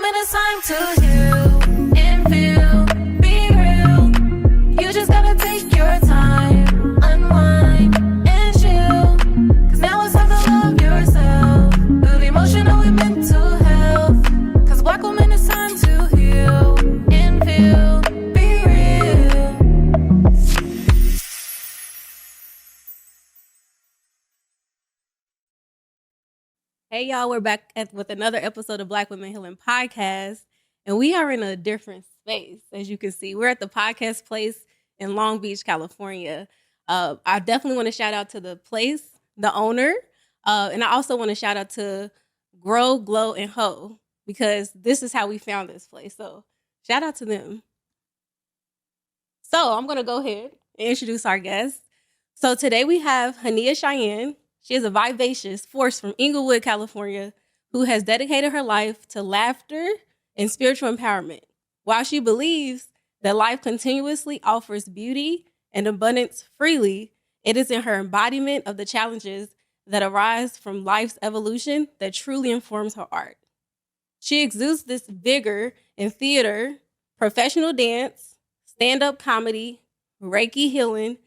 woman, it's time to heal and feel, be real. You just gotta take your time, unwind and chill. Cause now it's time to love yourself. Build emotional and mental health. Cause black woman, it's time to heal and feel, be real. Hey y'all, we're back with another episode of Black Women Healing Podcast, and we are in a different space. As you can see, we're at the podcast place in Long Beach, California. I definitely want to shout out to the place, the owner, and I also want to shout out to Grow, Glow, and Ho, because this is how we found this place. So shout out to them. So I'm going to go ahead and introduce our guests. So today we have Heniya Cheyenne. She is a vivacious force from Inglewood, California, who has dedicated her life to laughter and spiritual empowerment. While she believes that life continuously offers beauty and abundance freely, it is in her embodiment of the challenges that arise from life's evolution that truly informs her art. She exudes this vigor in theater, professional dance, stand-up comedy, Reiki healing,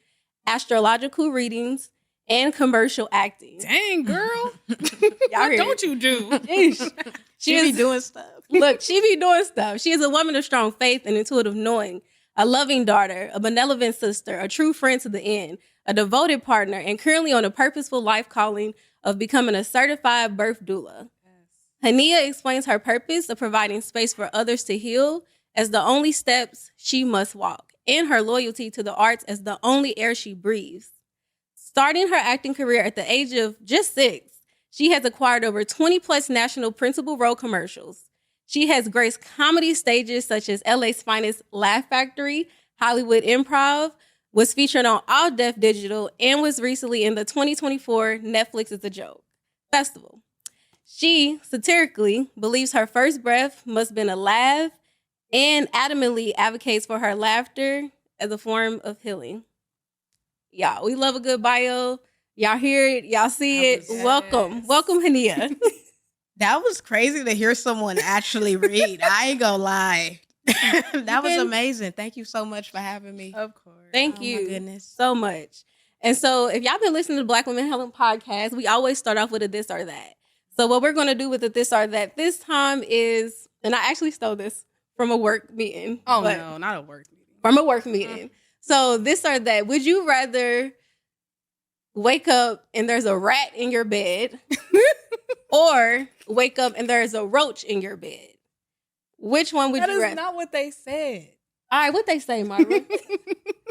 astrological readings, and commercial acting. Dang, girl. What don't you do? She be doing stuff. Look, she be doing stuff. She is a woman of strong faith and intuitive knowing, a loving daughter, a benevolent sister, a true friend to the end, a devoted partner, and currently on a purposeful life calling of becoming a certified birth doula. Yes. Heniya explains her purpose of providing space for others to heal as the only steps she must walk, and her loyalty to the arts as the only air she breathes. Starting her acting career at the age of just 6, she has acquired over 20-plus national principal role commercials. She has graced comedy stages such as LA's finest Laugh Factory, Hollywood Improv, was featured on All Deaf Digital, and was recently in the 2024 Netflix Is a Joke Festival. She satirically believes her first breath must have been a laugh and adamantly advocates for her laughter as a form of healing. Y'all, we love a good bio. Y'all hear it. Y'all see it. Yes. Welcome. Welcome, Heniya. That was crazy to hear someone actually read. I ain't gonna lie. That was amazing. Thank you so much for having me. Of course. Thank you. My goodness. So much. And so if y'all been listening to Black Women Healing Podcast, we always start off with a this or that. So what we're going to do with the this or that this time is, and I actually stole this from a work meeting. Oh, no, not a work meeting. From a work meeting. So this or that, would you rather wake up and there's a rat in your bed or wake up and there's a roach in your bed? Which one would you rather? That is not what they said. All right, what they say, Myra?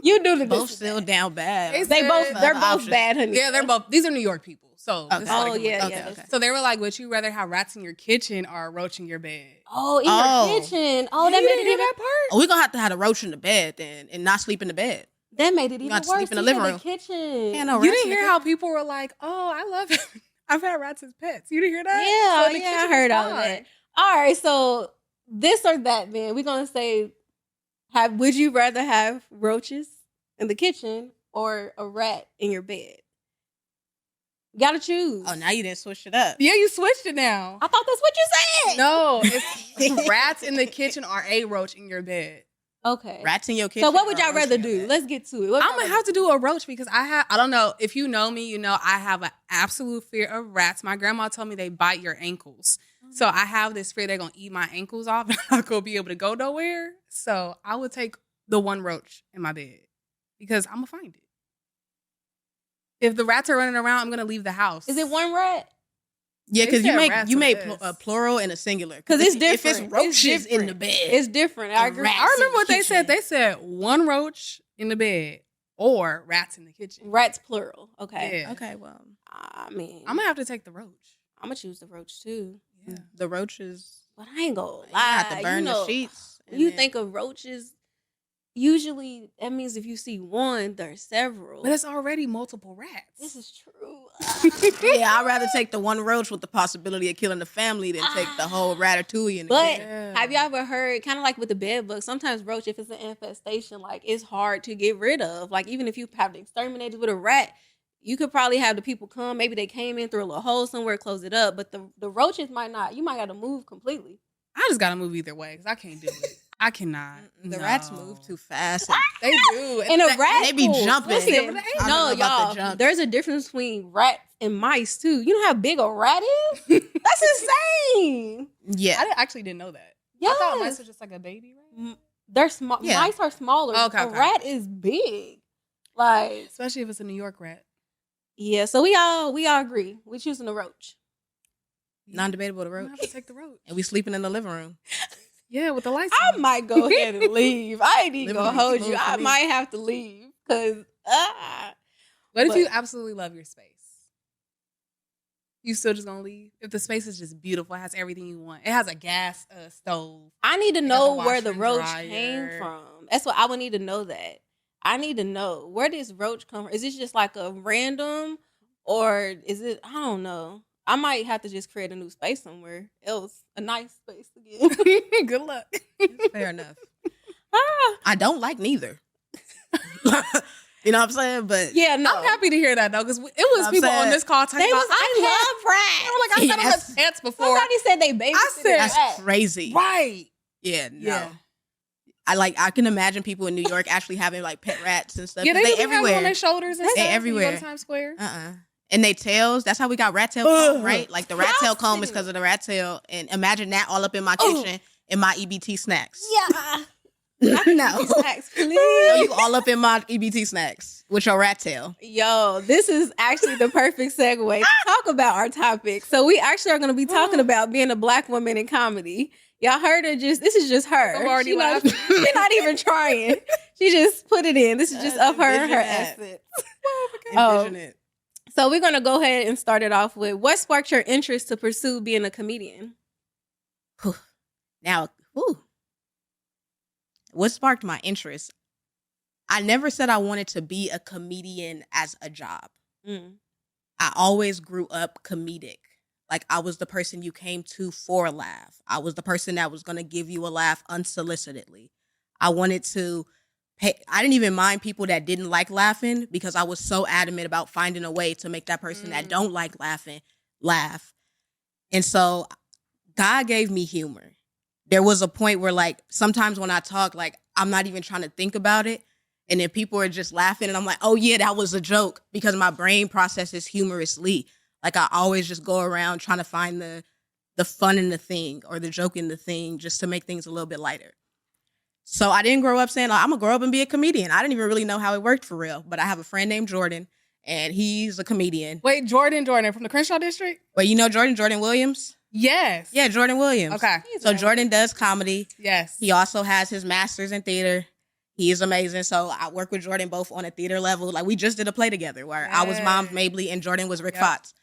You do the both still down bad. They're both bad, honey. Yeah, they're both. These are New York people. So okay. Okay. So they were like, would you rather have rats in your kitchen or a roach in your bed? Oh, in your kitchen. Oh, that made it even that part. Oh, we're gonna have to have a roach in the bed then, and not sleep in the bed. That made it even worse. Sleep in the living room. The kitchen. Yeah, no, you didn't hear how people were like, "Oh, I love it. I've had rats as pets." You didn't hear Yeah, that? I heard all of that. All right, so this or that, then we're gonna say, would you rather have roaches in the kitchen or a rat in your bed? You gotta choose. Oh, now you didn't switch it up. Yeah, you switched it now. I thought that's what you said. No, it's rats in the kitchen or a roach in your bed. Okay. Rats in your kitchen. So what would y'all rather do? Let's get to it. I'm gonna have to do a roach because I don't know. If you know me, you know I have an absolute fear of rats. My grandma told me they bite your ankles. So I have this fear they're gonna eat my ankles off and I'm not gonna be able to go nowhere. So I would take the one roach in my bed because I'm gonna find it. If the rats are running around, I'm gonna leave the house. Is it one rat? Yeah, because you make a plural and a singular. Because it's different. If it's roaches in the bed, it's different. I agree. I remember what they said. They said one roach in the bed or rats in the kitchen. Rats plural. Okay. Yeah. Okay. Well, I mean, I'm gonna have to take the roach. I'm gonna choose the roach too. Yeah. The roaches. But I ain't gonna lie. You have to burn the sheets. You think of roaches. Usually, that means if you see one, there's several. But it's already multiple rats. This is true. Yeah, I'd rather take the one roach with the possibility of killing the family than take the whole ratatouille in the bed. Have you ever heard, kind of like with the bed bugs, sometimes roach, if it's an infestation, like it's hard to get rid of. Like even if you have to exterminate it with a rat, you could probably have the people come. Maybe they came in through a little hole somewhere, close it up. But the roaches might not. You might have to move completely. I just gotta move either way because I can't do it. I cannot. The No. rats move too fast. They do. And a rat They be pool. jumping. Listen, I don't know no, about the y'all. jump. There's a difference between rats and mice too. You know how big a rat is? That's insane. Yeah. I actually didn't know that. Yes. I thought mice were just like a baby rat. They're small. Yeah. Mice are smaller. Okay, A okay. rat is big. Like, Especially if it's a New York rat. yeah. So we all agree. We choosing the roach. Non-debatable, the I'm gonna roach. have to take the roach. And we sleeping in the living room. Yeah, with the lights I on. might go ahead and leave. I ain't even Living gonna room hold smooth you. for I me. might have to leave because What if But- you absolutely love your space? You still just gonna leave? If the space is just beautiful, it has everything you want. It has a gas stove. I need to got know the where the washer and roach dryer. came from. That's what I would need to know. That I need to know where this roach come from. Is this just like a random, or is it? I don't know. I might have to just create a new space somewhere else, a nice space again. Good luck. Fair enough. Ah, I don't like neither. You know what I'm saying? But yeah, no. I'm happy to hear that though, because it was I'm people saying, on this call talking They about. was, I love rats. They were like, I sat on Yes. the pants before. Somebody said they babysitted I said- that's rats. crazy. Right. Yeah, no. Yeah. I can imagine people in New York actually having like pet rats and stuff. Yeah, 'cause they they everywhere. On everywhere. their shoulders and They stuff. when you everywhere. go to Times Square. And they tails. That's how we got rat tail comb, right? Like the rat tail comb is Disgusting. because of the rat tail. And imagine that all up in my kitchen in my EBT snacks. Yeah. No. Snacks, So please. you all up in my EBT snacks with your rat tail. Yo, this is actually the perfect segue to talk about our topic. So we actually are going to be talking about being a Black woman in comedy. Y'all heard her this is just her. I'm already She not- laughing. She's not even trying. She just put it in. This is just of her and her Envision that. essence. Envision it. So we're going to go ahead and start it off with what sparked your interest to pursue being a comedian? Now, what sparked my interest? I never said I wanted to be a comedian as a job. Mm. I always grew up comedic. Like I was the person you came to for a laugh. I was the person that was going to give you a laugh unsolicitedly. I wanted to I didn't even mind people that didn't like laughing because I was so adamant about finding a way to make that person that don't like laughing laugh. And so God gave me humor. There was a point where like sometimes when I talk, like I'm not even trying to think about it. And then people are just laughing and I'm like, oh yeah, that was a joke because my brain processes humorously. Like I always just go around trying to find the fun in the thing or the joke in the thing just to make things a little bit lighter. So I didn't grow up saying, I'm going to grow up and be a comedian. I didn't even really know how it worked for real. But I have a friend named Jordan and he's a comedian. Wait, Jordan from the Crenshaw District? But you know Jordan Williams? Yes. Yeah, Jordan Williams. Okay. So Jordan does comedy. Yes. He also has his master's in theater. He is amazing. So I work with Jordan both on a theater level. Like we just did a play together where I was Mom Mabley and Jordan was Rick Fox.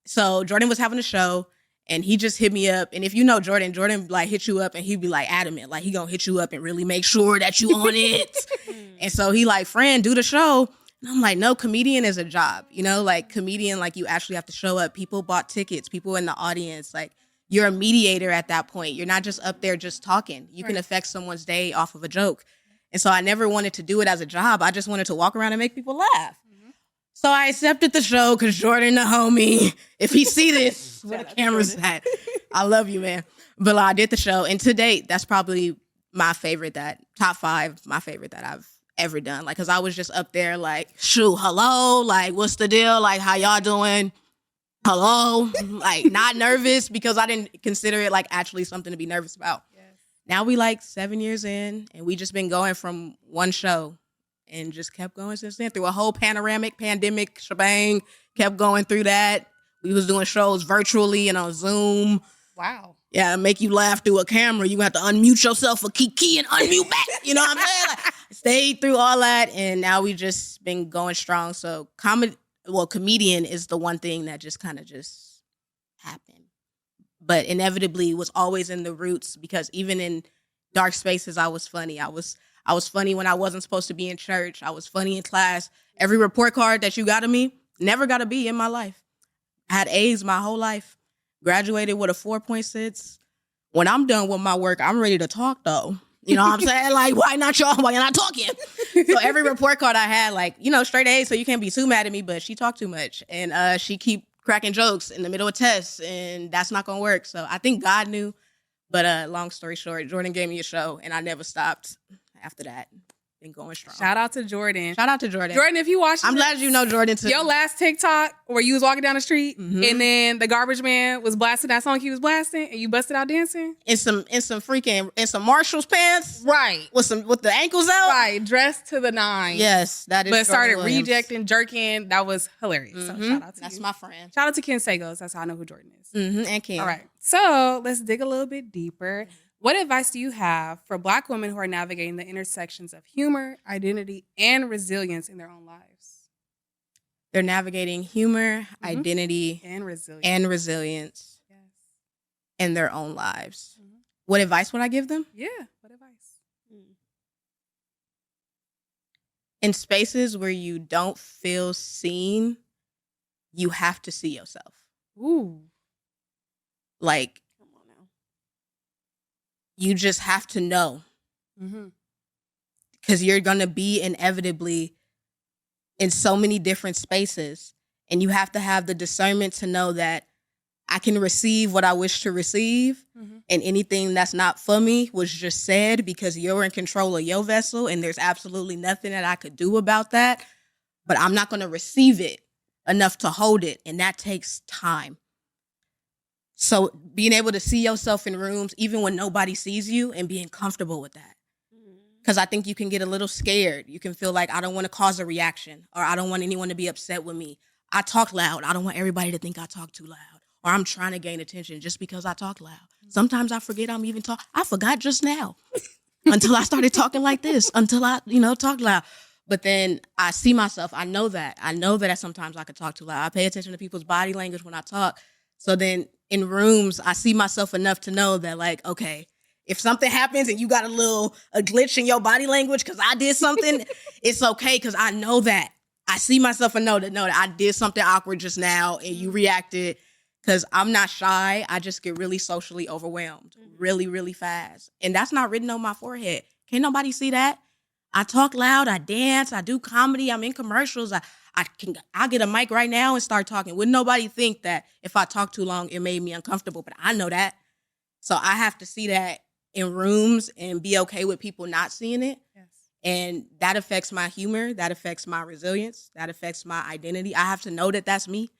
So Jordan was having a show and he just hit me up. And if you know Jordan like hit you up and he'd be like adamant. Like he gonna hit you up and really make sure that you on it. And so he like, friend, do the show. And I'm like, no, comedian is a job. You know, like comedian, like you actually have to show up. People bought tickets, people in the audience, like you're a mediator at that point. You're not just up there just talking. You can affect someone's day off of a joke. And so I never wanted to do it as a job. I just wanted to walk around and make people laugh. So I accepted the show because Jordan, the homie, if he see this, where the camera's at, I love you, man. But I did the show. And to date, that's probably my favorite top 5, my favorite that I've ever done. Like, because I was just up there like, shoot, hello, like, what's the deal? Like, how y'all doing? Hello? Like, not nervous because I didn't consider it like actually something to be nervous about. Yes. Now we like 7 years in and we just been going from one show and just kept going since then through a whole pandemic shebang, kept going through that. We was doing shows virtually and on Zoom. Wow. Yeah, make you laugh through a camera. You have to unmute yourself for Kiki and unmute back. You know what I'm saying? Like, stayed through all that and now we just been going strong. So comedian is the one thing that just kind of just happened. But inevitably was always in the roots because even in dark spaces, I was funny. I was funny when I wasn't supposed to be in church. I was funny in class. Every report card that you got of me, never got a B in my life. I had A's my whole life. Graduated with a 4.6. When I'm done with my work, I'm ready to talk though. You know what I'm saying? Like, why not y'all? Why you're not talking? So every report card I had, like, you know, straight A's, so you can't be too mad at me, but she talked too much. And she keep cracking jokes in the middle of tests, and that's not going to work. So I think God knew But long story short, Jordan gave me a show, and I never stopped after that. Been going strong. Shout out to Jordan. Shout out to Jordan. Jordan, if you watch I'm glad you know Jordan too. your last TikTok where you was walking down the street Mhm. and then the garbage man was blasting that song he was blasting and you busted out dancing. in some Marshalls pants Right. with the ankles out. Right. Dressed to the nine. Yes, that is. But started Jordan Williams. rejecting, jerking. That was hilarious. So Mhm. shout out to That's you. my friend. Shout out to Ken Sagos. That's how I know who Jordan is. And Kim. All right. So let's dig a little bit deeper. What advice do you have for Black women who are navigating the intersections of humor, identity, and resilience in their own lives? They're navigating humor, identity, And resilience. and resilience Yes. in their own lives. Mhm. What advice would I give them? Yeah. What advice? In spaces where you don't feel seen, you have to see yourself. Ooh. Like, Come on now. you just have to know, Mm-hmm. because you're going to be inevitably in so many different spaces, and you have to have the discernment to know that I can receive what I wish to receive, Mm-hmm. and anything that's not for me was just said because you're in control of your vessel, and there's absolutely nothing that I could do about that. But I'm not going to receive it enough to hold it, and that takes time. So being able to see yourself in rooms, even when nobody sees you, and being comfortable with that. Because I think you can get a little scared. You can feel like, I don't want to cause a reaction, or I don't want anyone to be upset with me. I talk loud. I don't want everybody to think I talk too loud, or I'm trying to gain attention just because I talk loud. Sometimes I forget I'm even talking. I forgot just now until I started talking like this, until I, talk loud. But then I see myself. I know that. Sometimes I could talk too loud. I pay attention to people's body language when I talk. So then in rooms, I see myself enough to know that, like, okay, if something happens and you got a glitch in your body language because I did something, it's okay, because I know that. I see myself and know that I did something awkward just now and you reacted, because I'm not shy. I just get really socially overwhelmed really, really fast. And that's not written on my forehead. Can't nobody see that? I talk loud. I dance. I do comedy. I'm in commercials. I'll get a mic right now and start talking. Wouldn't nobody think that if I talk too long, it made me uncomfortable? But I know that. So I have to see that in rooms and be okay with people not seeing it. Yes. And that affects my humor. That affects my resilience. That affects my identity. I have to know that that's me.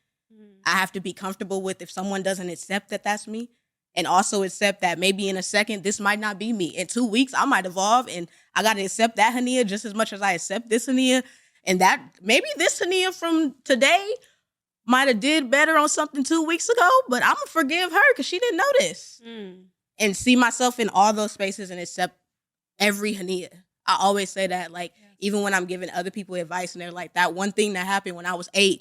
I have to be comfortable with if someone doesn't accept that that's me, and also accept that maybe in a second, this might not be me. In 2 weeks, I might evolve, and I got to accept that Heniya just as much as I accept this Heniya. And that maybe this Heniya from today might have did better on something 2 weeks ago, but I'm going to forgive her because she didn't notice. And see myself in all those spaces and accept every Heniya. I always say that, like, even when I'm giving other people advice and they're like, that one thing that happened when I was 8,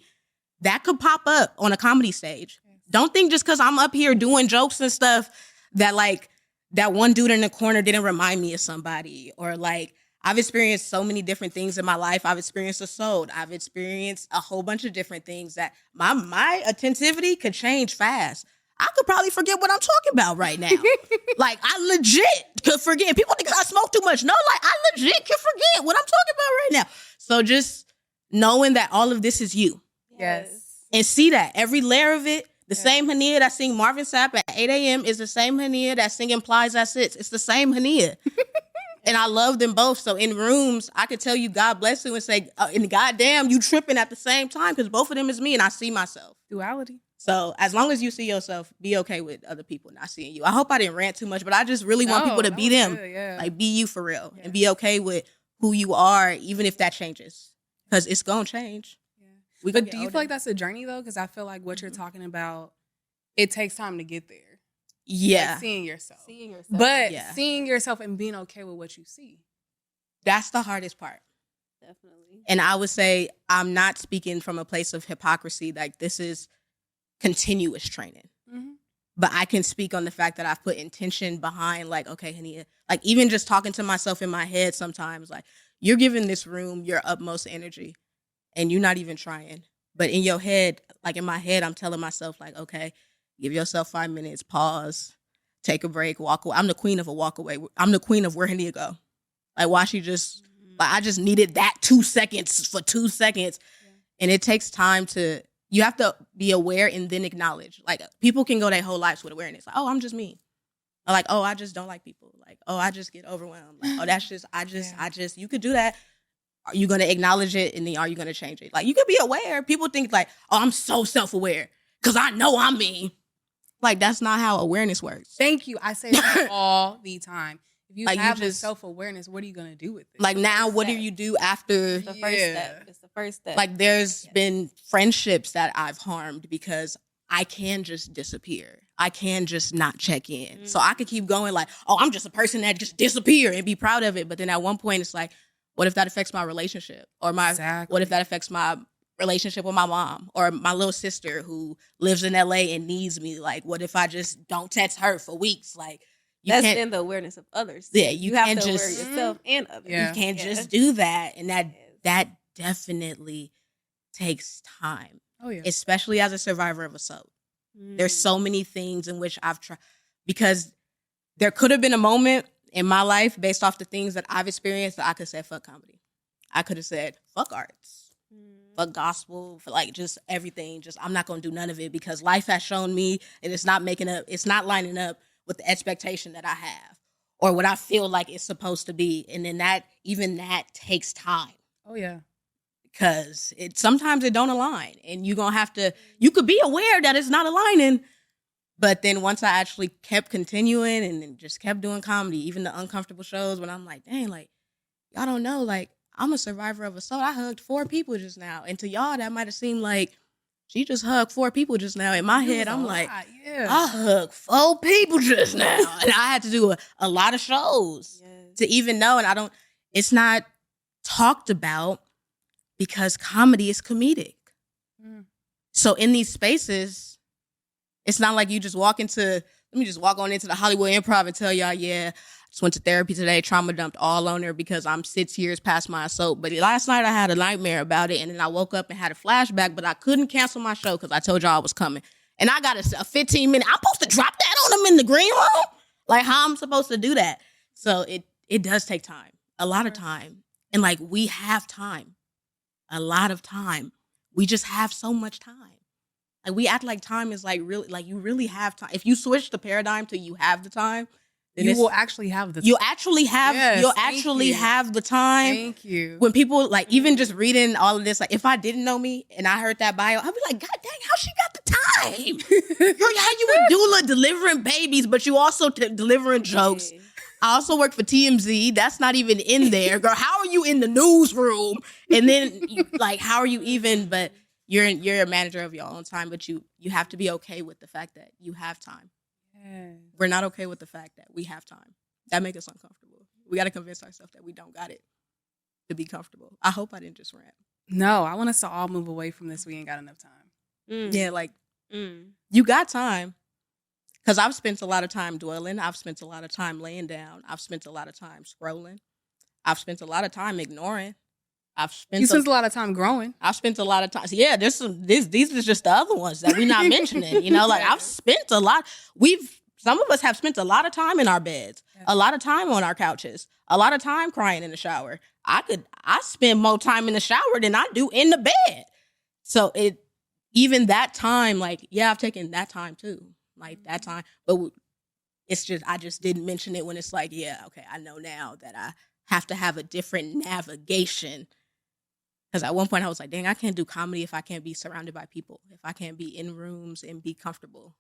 that could pop up on a comedy stage. Don't think just because I'm up here doing jokes and stuff that, like, that one dude in the corner didn't remind me of somebody. Or, like, I've experienced so many different things in my life. I've experienced assault. I've experienced a whole bunch of different things that my attentivity could change fast. I could probably forget what I'm talking about right now. Like, I legit could forget. People think I smoke too much. No, like, I legit can forget what I'm talking about right now. So just knowing that all of this is you. Yes. And see that. Every layer of it, the same Heniya that sing Marvin Sapp at 8 a.m. is the same Heniya that sing Implies at 6. It's the same Heniya. And I love them both. So in rooms, I could tell you God bless you and say, and goddamn, you tripping at the same time, because both of them is me and I see myself. Duality. So as long as you see yourself, be okay with other people not seeing you. I hope I didn't rant too much, but I just really want people to be them. Good, yeah. Like, be you for real. And be okay with who you are, even if that changes. Because it's going to change. Yeah. But do you feel like that's a journey, though? Because I feel like what you're talking about, it takes time to get there. Yeah. Like seeing yourself. yourself. But Yeah. seeing yourself and being okay with what you see. That's the hardest part. Definitely. And I would say I'm not speaking from a place of hypocrisy. Like, this is continuous training. Mm-hmm. But I can speak on the fact that I've put intention behind, like, okay, Heniya, like, even just talking to myself in my head sometimes, like, you're giving this room your utmost energy and you're not even trying. But in your head, like in my head, I'm telling myself, like, okay, give yourself 5 minutes, pause, take a break, walk away. I'm the queen of a walk away. I'm the queen of where Heniya go. Like, why she just, like, I just needed that 2 seconds for 2 seconds. Yeah. And it takes time to, you have to be aware and then acknowledge. Like, people can go their whole lives with awareness. Like, oh, I'm just me. Like, oh, I just don't like people. Like, oh, I just get overwhelmed. Like, oh, that's just, I just, you could do that. Are you going to acknowledge it? And then are you going to change it? Like, you could be aware. People think like, oh, I'm so self-aware because I know I'm me. Like, that's not how awareness works. Thank you. I say that all the time. If you Like, you have this just- self-awareness, what are you going to do with it? Like, now, what do step. you do after? It's the first step. It's the first step. Like, there's been friendships that I've harmed because I can just disappear. I can just not check in. So I could keep going like, oh, I'm just a person that just disappear and be proud of it. But then at one point, it's like, what if that affects my relationship? Or what if that affects my relationship with my mom or my little sister who lives in LA and needs me? Like, what if I just don't text her for weeks? Like, that's in the awareness of others. Yeah, you have can't to aware just yourself and others. Yeah. You can't just do that, and that definitely takes time, Oh, yeah. especially as a survivor of assault. There's so many things in which I've tried, because there could have been a moment in my life based off the things that I've experienced that I could say fuck comedy. I could have said fuck arts, fuck gospel, for like just everything. Just I'm not gonna do none of it because life has shown me and it's not lining up with the expectation that I have or what I feel like it's supposed to be. And then that takes time. Oh, yeah. Because sometimes it don't align, and you could be aware that it's not aligning, but then once I actually kept continuing and then just kept doing comedy, even the uncomfortable shows, when I'm like, dang, like y'all don't know, like I'm a survivor of assault. I hugged 4 people just now, and to y'all that might have seemed like she just hugged 4 people just now. In my head, I'm like, I hugged 4 people just now, and I had to do a lot of shows to even know, and it's not talked about. Because comedy is comedic. So in these spaces, it's not like you just let me just walk on into the Hollywood Improv and tell y'all, yeah, I just went to therapy today, trauma dumped all on her because I'm 6 years past my assault. But last night I had a nightmare about it, and then I woke up and had a flashback, but I couldn't cancel my show because I told y'all I was coming. And I got a 15-minute, I'm supposed to drop that on them in the green room? Like, how I'm supposed to do that? So it does take time, a lot of time. And like, we have time. A lot of time. We just have so much time. Like, we act like time is like really, like you really have time. If you switch the paradigm to you have the time, then you will actually have the time. You'll actually have the time. Thank you. When people like, even just reading all of this, like if I didn't know me and I heard that bio, I'd be like, God dang, how she got the time? Girl, how you a doula delivering babies, but you also delivering jokes. I also work for TMZ. That's not even in there. Girl, how are you in the newsroom? And then, like, how are you even, but you're a manager of your own time, but you have to be okay with the fact that you have time. Yeah. We're not okay with the fact that we have time. That makes us uncomfortable. We got to convince ourselves that we don't got it to be comfortable. I hope I didn't just rant. No, I want us to all move away from this. We ain't got enough time. Yeah, like, you got time. Because I've spent a lot of time dwelling. I've spent a lot of time laying down. I've spent a lot of time scrolling. I've spent a lot of time ignoring. You spent a lot of time growing. I've spent a lot of time. Yeah, these are just the other ones that we're not mentioning. You know, like I've spent a lot. Some of us have spent a lot of time in our beds, a lot of time on our couches, a lot of time crying in the shower. I spend more time in the shower than I do in the bed. So even that time, like, yeah, I've taken that time too. Like that time, but it's just, I just didn't mention it when it's like, yeah, okay, I know now that I have to have a different navigation. Because at one point I was like, dang, I can't do comedy if I can't be surrounded by people, if I can't be in rooms and be comfortable.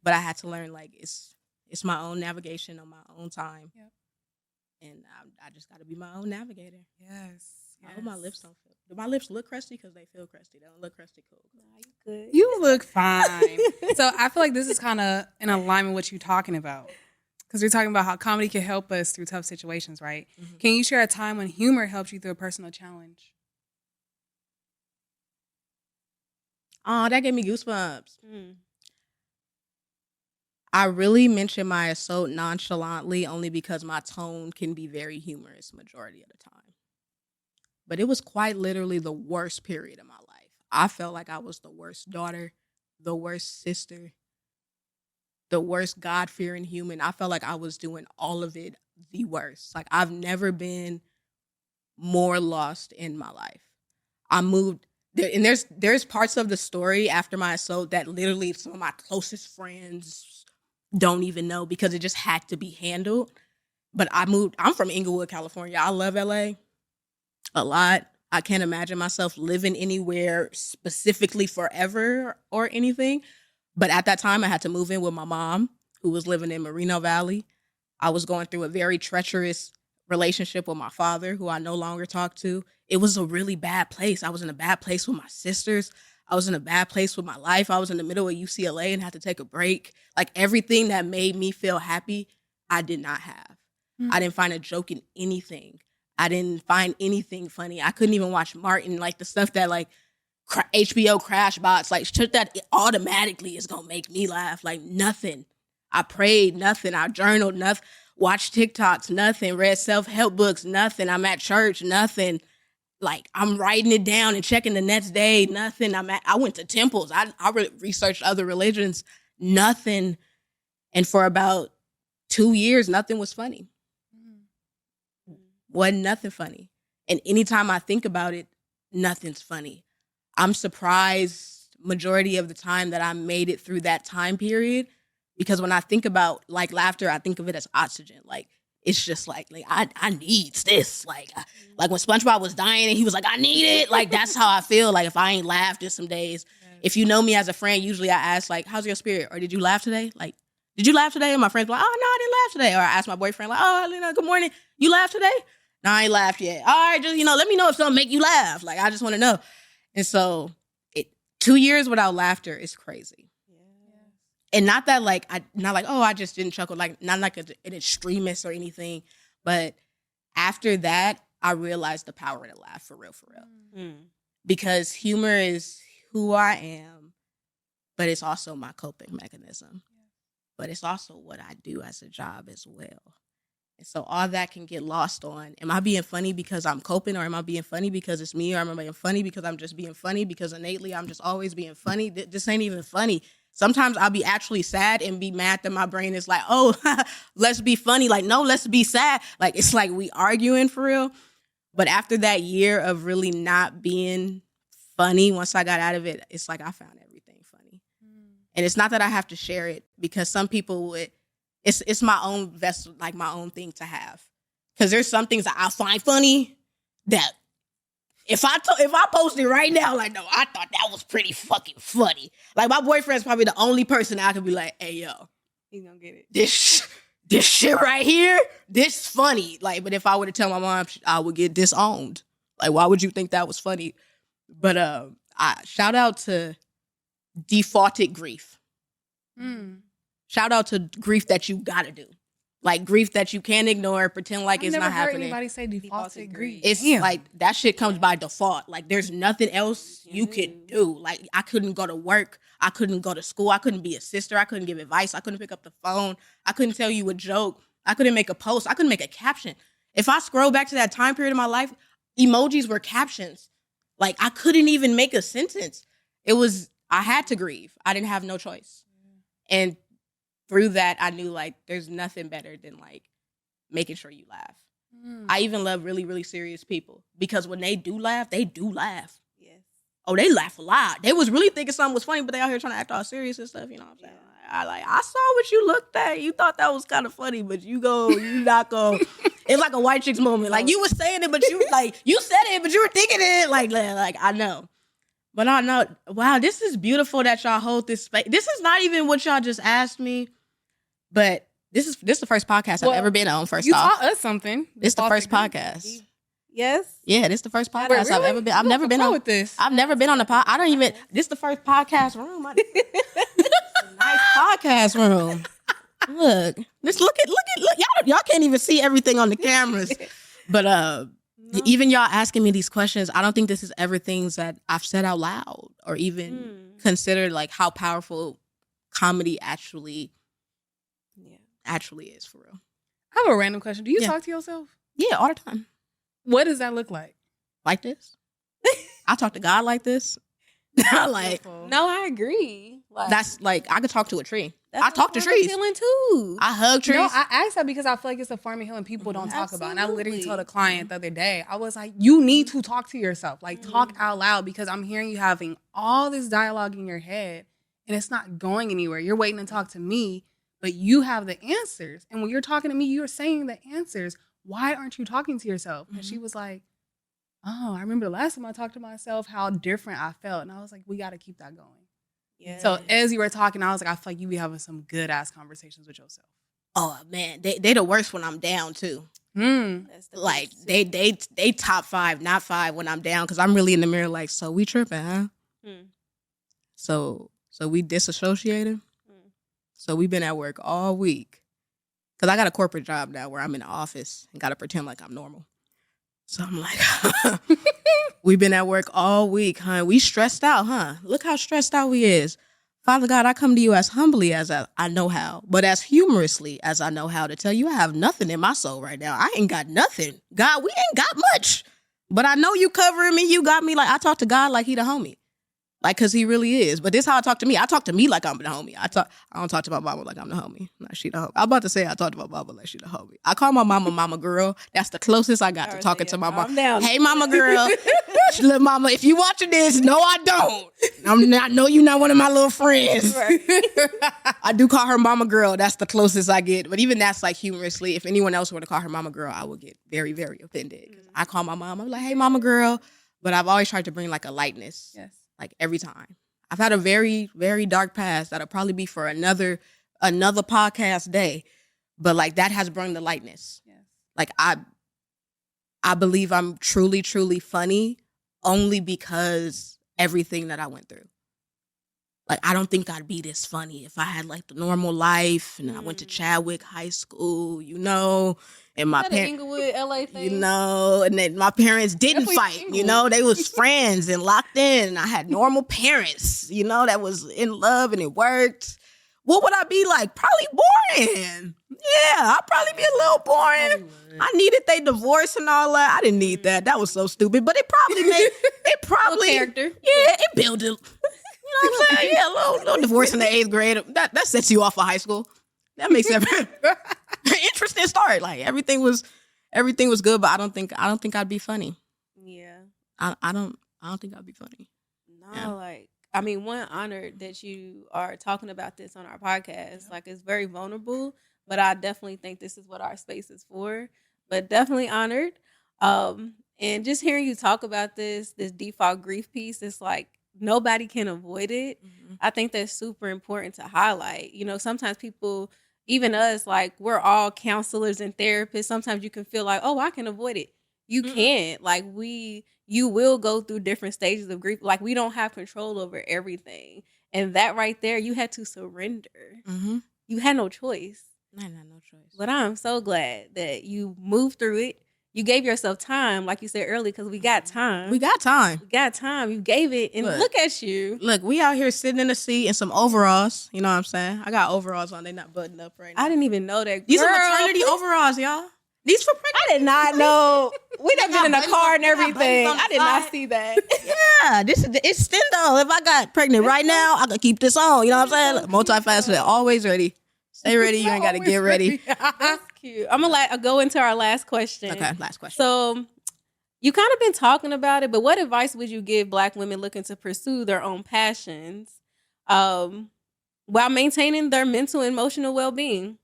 But I had to learn, like, it's my own navigation on my own time. Yep. And I just got to be my own navigator. Yes. I hope my lips don't feel. Do my lips look crusty? Because they feel crusty. They don't look crusty. Cool. Nah, you good. You look fine. So I feel like this is kind of in alignment with what you're talking about. Because we're talking about how comedy can help us through tough situations, right? Mm-hmm. Can you share a time when humor helped you through a personal challenge? Oh, that gave me goosebumps. I really mention my assault nonchalantly only because my tone can be very humorous majority of the time. But it was quite literally the worst period of my life. I felt like I was the worst daughter, the worst sister, the worst God-fearing human. I felt like I was doing all of it the worst. Like, I've never been more lost in my life. I moved there, and there's parts of the story after my assault that literally some of my closest friends don't even know because it just had to be handled. But I'm from Inglewood, California. I love LA a lot. I can't imagine myself living anywhere specifically forever or anything. But at that time, I had to move in with my mom, who was living in Moreno Valley. I was going through a very treacherous relationship with my father, who I no longer talk to. It was a really bad place. I was in a bad place with my sisters. I was in a bad place with my life. I was in the middle of UCLA and had to take a break. Like everything that made me feel happy, I did not have. I didn't find a joke in anything. I didn't find anything funny. I couldn't even watch Martin, like the stuff that like HBO crash bots, like shit that automatically is gonna make me laugh. Like nothing. I prayed, nothing. I journaled, nothing. Watched TikToks, nothing. Read self-help books, nothing. I'm at church, nothing. Like I'm writing it down and checking the next day, nothing. I went to temples. I researched other religions, nothing. And for about 2 years, nothing was funny. Wasn't nothing funny. And anytime I think about it, nothing's funny. I'm surprised majority of the time that I made it through that time period, because when I think about like laughter, I think of it as oxygen. Like it's just like I need this. Like when SpongeBob was dying and he was like, I need it. Like that's how I feel. Like if I ain't laughed in some days, if you know me as a friend, usually I ask like, how's your spirit? Or did you laugh today? Like, did you laugh today? And my friends be like, oh no, I didn't laugh today. Or I ask my boyfriend like, oh, good morning. You laughed today? No, I ain't laughed yet. All right, just, let me know if something make you laugh. Like, I just want to know. And so 2 years without laughter is crazy. Yeah. And not that like, I just didn't chuckle. Like, not like an extremist or anything. But after that, I realized the power to laugh for real. Because humor is who I am, but it's also my coping mechanism. But it's also what I do as a job as well. And so all that can get lost on, am I being funny because I'm coping, or am I being funny because it's me, or am I being funny because I'm just being funny because innately I'm just always being funny? This ain't even funny. Sometimes I'll be actually sad and be mad that my brain is like, oh, let's be funny. Like, no, let's be sad. Like, it's like we arguing for real. But after that year of really not being funny, once I got out of it, it's like I found everything funny. And it's not that I have to share it, because some people would. It's my own vessel, like my own thing to have. Because there's some things that I find funny that if I post it right now, like, no, I thought that was pretty fucking funny. Like, my boyfriend's probably the only person I could be like, hey, yo. He's gonna get it. This shit right here, this funny. Like, but if I were to tell my mom, I would get disowned. Like, why would you think that was funny? But I shout out to defaulted grief. Shout out to grief that you gotta do. Like grief that you can't ignore, pretend like it's not happening. I've never heard anybody say defaulted grief. It's like that shit comes by default. Like there's nothing else you could do. Like I couldn't go to work. I couldn't go to school. I couldn't be a sister. I couldn't give advice. I couldn't pick up the phone. I couldn't tell you a joke. I couldn't make a post. I couldn't make a caption. If I scroll back to that time period of my life, emojis were captions. Like I couldn't even make a sentence. I had to grieve. I didn't have no choice. And through that, I knew like there's nothing better than like making sure you laugh. I even love really, really serious people, because when they do laugh, they do laugh. Yes. Oh, they laugh a lot. They was really thinking something was funny, but they out here trying to act all serious and stuff. You know what I'm saying? I saw what you looked at. You thought that was kind of funny, but you not go. It's like a white chicks moment. Like you was saying it, but you said it, but you were thinking it. Like I know. But I know, wow, this is beautiful that y'all hold this space. This is not even what y'all just asked me, but this is the first podcast I've ever been on. First off, you taught us something. This is the first podcast. Yes. Yeah, this is the first podcast I've ever been. I've never been on with this. I've never been on the pod. This is the first podcast room. Nice podcast room. Look, y'all can't even see everything on the cameras, but even y'all asking me these questions, I don't think this is ever things that I've said out loud or even considered like how powerful comedy actually is for real. I have a random question. Do you talk to yourself? Yeah, all the time. What does that look like? Like this? I talk to God like this. Like, no, I agree. Like, that's like I could talk to a tree. I talk to trees. Healing too. I hug trees. No, I asked that because I feel like it's a form of healing people don't talk about. And I literally told a client the other day, I was like, you need to talk to yourself. Like talk out loud, because I'm hearing you having all this dialogue in your head and it's not going anywhere. You're waiting to talk to me, but you have the answers. And when you're talking to me, you're saying the answers. Why aren't you talking to yourself? And she was like, oh, I remember the last time I talked to myself, how different I felt. And I was like, we got to keep that going. Yeah. So as you were talking, I was like, I feel like you be having some good ass conversations with yourself. Oh man, they the worst when I'm down too. That's the Like best. they top 5, not 5 when I'm down, because I'm really in the mirror like, so we tripping, huh? Mm. So we disassociated. So we've been at work all week. Because I got a corporate job now where I'm in the office and got to pretend like I'm normal. So I'm like, we've been at work all week, huh? We stressed out, huh? Look how stressed out we is. Father God, I come to you as humbly as I know how, but as humorously as I know how, to tell you I have nothing in my soul right now. I ain't got nothing. God, we ain't got much. But I know you covering me. You got me. Like, I talk to God like he the homie. Like, because he really is. But this how I talk to me. I talk to me like I'm the homie. I don't talk to my mama like I'm the homie. Like, she the homie. I'm about to say I talk to my mama like she the homie. I call my mama mama girl. That's the closest I got to talking to my mama. I'm down. Hey, mama girl. Little mama, if you watching this, no, I don't. I know you're not one of my little friends. Right. I do call her mama girl. That's the closest I get. But even that's like humorously. If anyone else were to call her mama girl, I would get very, very offended. I call my mom. I'm like, hey, mama girl. But I've always tried to bring like a lightness. Yes. Like every time. I've had a very, very dark past that'll probably be for another podcast day. But like that has brought the lightness. Yes. Like I believe I'm truly, truly funny only because everything that I went through. Like, I don't think I'd be this funny if I had like the normal life and I went to Chadwick High School, you know, and my parents, Inglewood, LA thing. you know, and then my parents didn't Definitely fight, you Inglewood. know, they was friends and locked in. And I had normal parents, you know, that was in love and it worked. What would I be like? Probably boring. Yeah, I'd probably be a little boring. I needed they divorce and all that. I didn't need that. That was so stupid. But it probably made Little character. Yeah, it built it. You know what I'm saying? Yeah, a little divorce in the 8th grade. That sets you off of high school. That makes it interesting start. Like everything was good, but I don't think I'd be funny. Yeah. I don't think I'd be funny. No, Yeah. like, I mean, one, honored that you are talking about this on our podcast. Like, it's very vulnerable, but I definitely think this is what our space is for. But definitely honored. And just hearing you talk about this default grief piece, it's like nobody can avoid it. Mm-hmm. I think that's super important to highlight. You know, sometimes people, even us, like, we're all counselors and therapists. Sometimes you can feel like, oh, I can avoid it. You can't. Like, you will go through different stages of grief. Like, we don't have control over everything. And that right there, you had to surrender. Mm-hmm. You had no choice. I had no choice. But I'm so glad that you moved through it. You gave yourself time, like you said earlier, because we got time. We got time. We got time. You gave it, and look at you. Look, we out here sitting in the seat in some overalls. You know what I'm saying? I got overalls on. They not buttoned up right now. I didn't even know that. These Girl, are maternity overalls, y'all. These for pregnant. I did not know. We done been in the buttons car on- and they got everything. buttons on the I did not side. see that. Yeah, it's Stendo. If I got pregnant right now, I could keep this on. You know what I'm saying? Multifaceted, always ready. Stay ready. You ain't got to get ready. That's cute. I'm gonna go into our last question. Okay, last question. So, you kind of been talking about it, but what advice would you give Black women looking to pursue their own passions, while maintaining their mental and emotional well-being?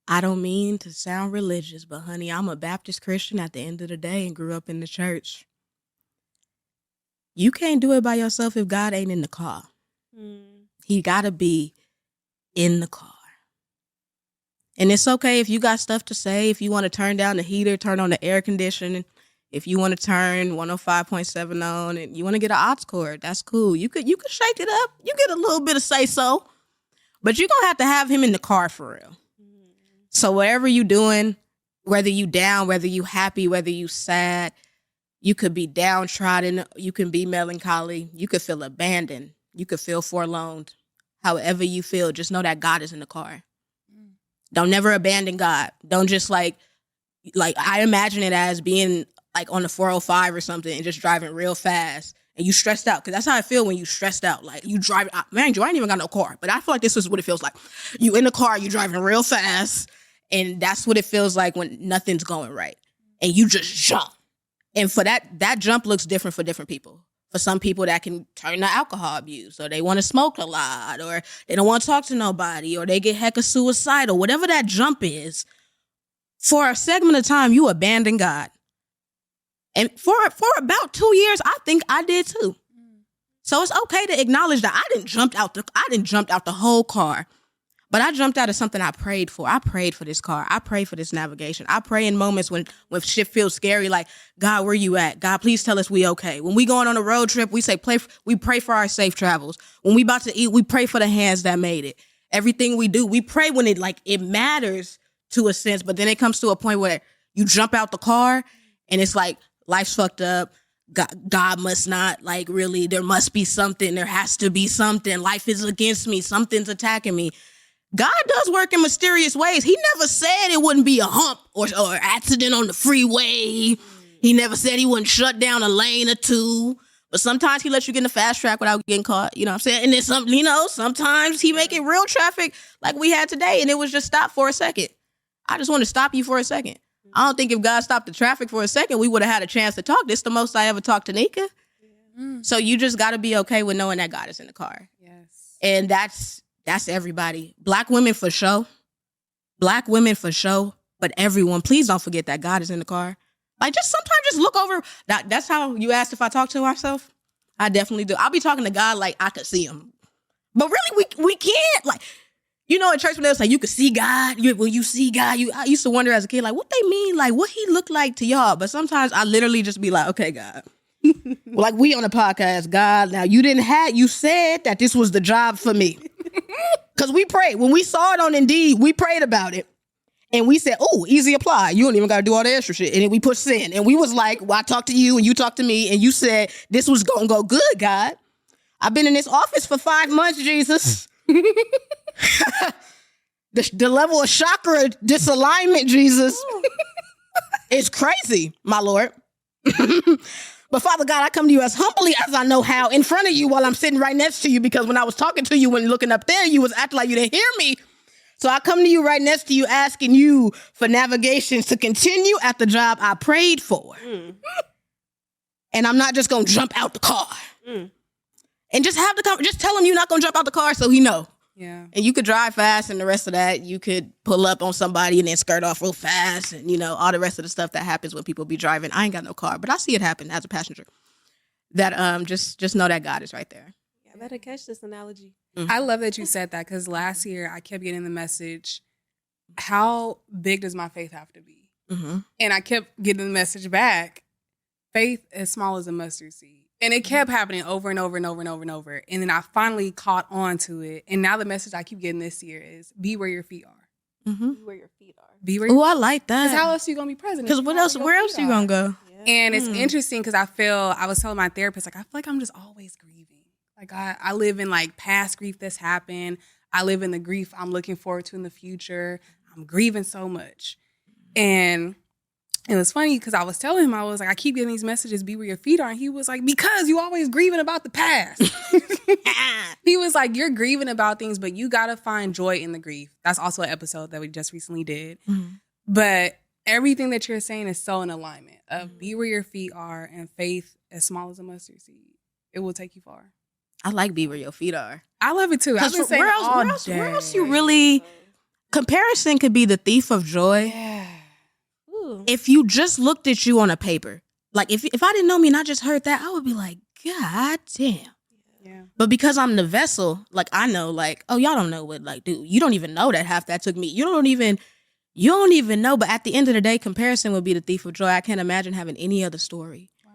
I don't mean to sound religious, but honey, I'm a Baptist Christian at the end of the day and grew up in the church. You can't do it by yourself if God ain't in the car. He got to be in the car. And it's okay if you got stuff to say. If you want to turn down the heater, turn on the air conditioning. If you want to turn 105.7 on and you want to get an aux cord, that's cool. You could shake it up. You get a little bit of say-so. But you're going to have him in the car for real. So whatever you doing, whether you down, whether you happy, whether you sad, you could be downtrodden, you can be melancholy, you could feel abandoned, you could feel forlorn. However you feel, just know that God is in the car. Don't never abandon God. Don't just like I imagine it as being like on the 405 or something and just driving real fast and you stressed out. Because that's how I feel when you stressed out. Like you drive, man, I ain't even got no car. But I feel like this is what it feels like. You in the car, you driving real fast. And that's what it feels like when nothing's going right. And you just jump. And for that jump looks different for different people. For some people, that can turn to alcohol abuse, or they want to smoke a lot, or they don't want to talk to nobody, or they get hecka suicidal, whatever that jump is. For a segment of time, you abandon God. And for about 2 years, I think I did too. So it's okay to acknowledge that I didn't jump out the whole car. But I jumped out of something I prayed for. I prayed for this car. I prayed for this navigation. I pray in moments when shit feels scary, like, God, where you at? God, please tell us we okay. When we going on a road trip, we pray for our safe travels. When we about to eat, we pray for the hands that made it. Everything we do, we pray when it matters to a sense. But then it comes to a point where you jump out the car and it's like, life's fucked up. God must not, like, really, there must be something. There has to be something. Life is against me. Something's attacking me. God does work in mysterious ways. He never said it wouldn't be a hump or accident on the freeway. He never said he wouldn't shut down a lane or two. But sometimes he lets you get in the fast track without getting caught. You know what I'm saying? And then sometimes he make it real traffic like we had today, and it was just stop for a second. I just want to stop you for a second. I don't think if God stopped the traffic for a second, we would have had a chance to talk. This is the most I ever talked to Nika. So you just got to be okay with knowing that God is in the car. Yes. And that's everybody. Black women for sure. But everyone, please don't forget that God is in the car. Like, just sometimes just look over. That's how you asked if I talk to myself. I definitely do. I'll be talking to God like I could see him. But really, we can't. Like, you know, in church when they was like, you could see God. When you see God, I used to wonder as a kid, like, what they mean? Like, what he looked like to y'all? But sometimes I literally just be like, okay, God. Like, we on a podcast, God, now you said that this was the job for me. Because we prayed. When we saw it on Indeed, we prayed about it. And we said, oh, easy apply. You don't even got to do all the extra shit. And then we put send. And we was like, well, I talked to you and you talked to me. And you said, this was going to go good, God. I've been in this office for 5 months, Jesus. The level of chakra disalignment, Jesus, is crazy, my Lord. But Father God, I come to you as humbly as I know how in front of you while I'm sitting right next to you, because when I was talking to you when looking up there, you was acting like you didn't hear me. So I come to you right next to you asking you for navigations to continue at the job I prayed for. And I'm not just going to jump out the car. And just tell him you're not going to jump out the car so he know. Yeah. And you could drive fast, and the rest of that, you could pull up on somebody and then skirt off real fast, and, you know, all the rest of the stuff that happens when people be driving. I ain't got no car, but I see it happen as a passenger. That just know that God is right there. Yeah, I better catch this analogy. I love that you said that, because last year I kept getting the message, how big does my faith have to be? And I kept getting the message back, faith as small as a mustard seed. And it kept happening over and over and over and over and over. And then I finally caught on to it. And now the message I keep getting this year is, be where your feet are. Be where your feet are. Be where. Oh, I like that. Because how else are you going to be present? Because where else are you going to go? Yeah. And it's interesting because I was telling my therapist, like, I feel like I'm just always grieving. Like, I live in, like, past grief that's happened. I live in the grief I'm looking forward to in the future. I'm grieving so much. And it was funny because I was telling him, I was like, I keep getting these messages, be where your feet are. And he was like, because you always grieving about the past. He was like, you're grieving about things, but you got to find joy in the grief. That's also an episode that we just recently did. But everything that you're saying is so in alignment of be where your feet are and faith as small as a mustard seed. It will take you far. I like be where your feet are. I love it too. I've been saying where else you really... Comparison could be the thief of joy. Yeah. If you just looked at you on a paper, like if I didn't know me and I just heard that, I would be like, God damn. Yeah. But because I'm the vessel, like I know, like, oh, y'all don't know what, like, dude, you don't even know that half that took me. You don't even know. But at the end of the day, comparison would be the thief of joy. I can't imagine having any other story. Wow.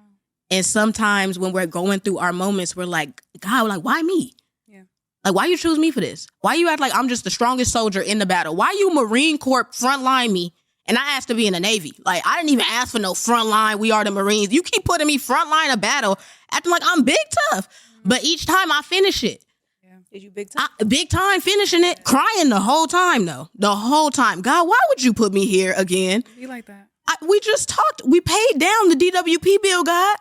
And sometimes when we're going through our moments, we're like, God, like, why me? Yeah. Like, why you choose me for this? Why you act like I'm just the strongest soldier in the battle? Why you Marine Corps frontline me? And I asked to be in the Navy. Like, I didn't even ask for no front line. We are the Marines. You keep putting me front line of battle, acting like I'm big tough. But each time I finish it. Yeah. Did you big time? Big time finishing it. Crying the whole time, though. The whole time. God, why would you put me here again? Be like that. We just talked. We paid down the DWP bill, God.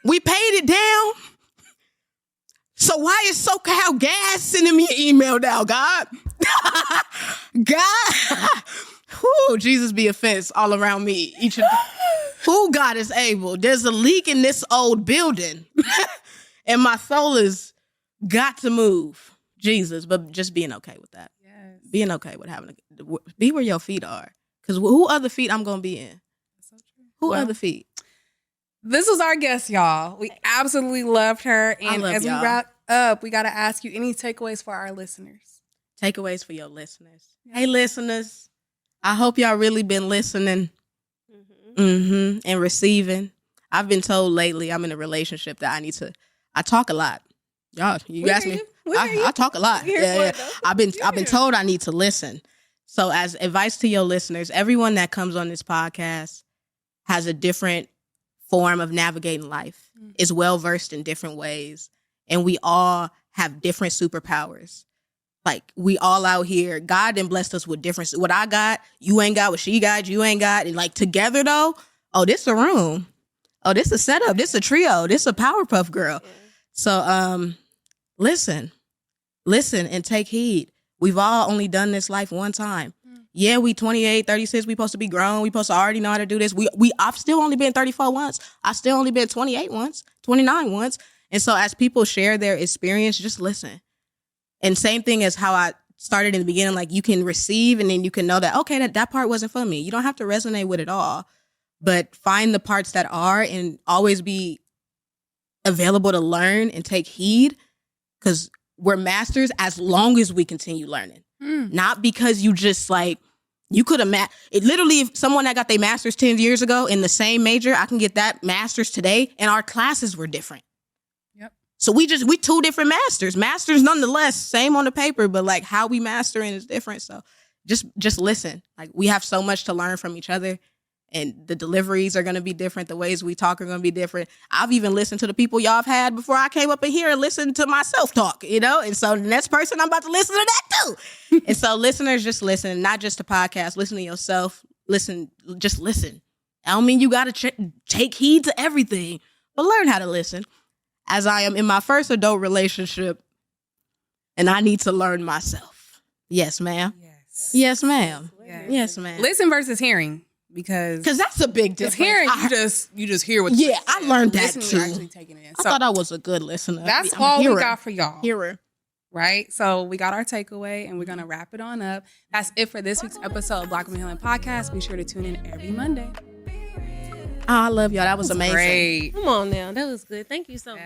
We paid it down. So why is SoCal Gas sending me an email now, God? God. Whew, Jesus be offense all around me. Who God is able? There's a leak in this old building. And my soul is got to move. Jesus. But just being okay with that. Yes. Being okay with having to be where your feet are. Because who other feet I'm going to be in? That's so true. Who other feet? This was our guest, y'all. We absolutely loved her. And love as y'all. we wrap up, we got to ask you any takeaways for our listeners. Takeaways for your listeners. Hey, listeners. I hope y'all really been listening and receiving. I've been told lately I'm in a relationship that I talk a lot. Y'all, you ask me. I talk a lot. Yeah. I've been told I need to listen. So as advice to your listeners, everyone that comes on this podcast has a different form of navigating life, is well-versed in different ways. And we all have different superpowers. Like, we all out here, God done blessed us with different, what I got, you ain't got, what she got, you ain't got. And like, together though, oh, this a room. Oh, this a setup. This a trio. This a Powerpuff Girl. Yeah. So, listen and take heed. We've all only done this life one time. Yeah, we 28, 36, we supposed to be grown. We supposed to already know how to do this. I've still only been 34 once. I've still only been 28 once, 29 once. And so as people share their experience, just listen. And same thing as how I started in the beginning, like you can receive and then you can know that, okay, that part wasn't for me. You don't have to resonate with it all, but find the parts that are and always be available to learn and take heed, because we're masters as long as we continue learning. Not because you just like, you could have, literally if someone that got their master's 10 years ago in the same major, I can get that master's today, and our classes were different. So we two different masters nonetheless, same on the paper, but like how we mastering is different. So just listen. Like, we have so much to learn from each other, and the deliveries are going to be different. The ways we talk are going to be different. I've even listened to the people y'all have had before I came up in here and listened to myself talk, And so the next person, I'm about to listen to that too. And so listeners, just listen, not just a podcast, listen to yourself. Just listen. I don't mean you got to take heed to everything, but learn how to listen. As I am in my first adult relationship, and I need to learn myself. Yes, ma'am. Yes, ma'am. Yes, ma'am. Listen versus hearing, because that's a big difference. Hearing, you just hear what. Yeah, I learned that too. You're actually taking it in. I thought I was a good listener. That's all we got for y'all. Hearer. Right? So we got our takeaway, and we're going to wrap it on up. That's it for this week's episode of Black Women Healing Podcast. Be sure to tune in every Monday. Oh, I love y'all. That was amazing. Great. Come on now. That was good. Thank you so much.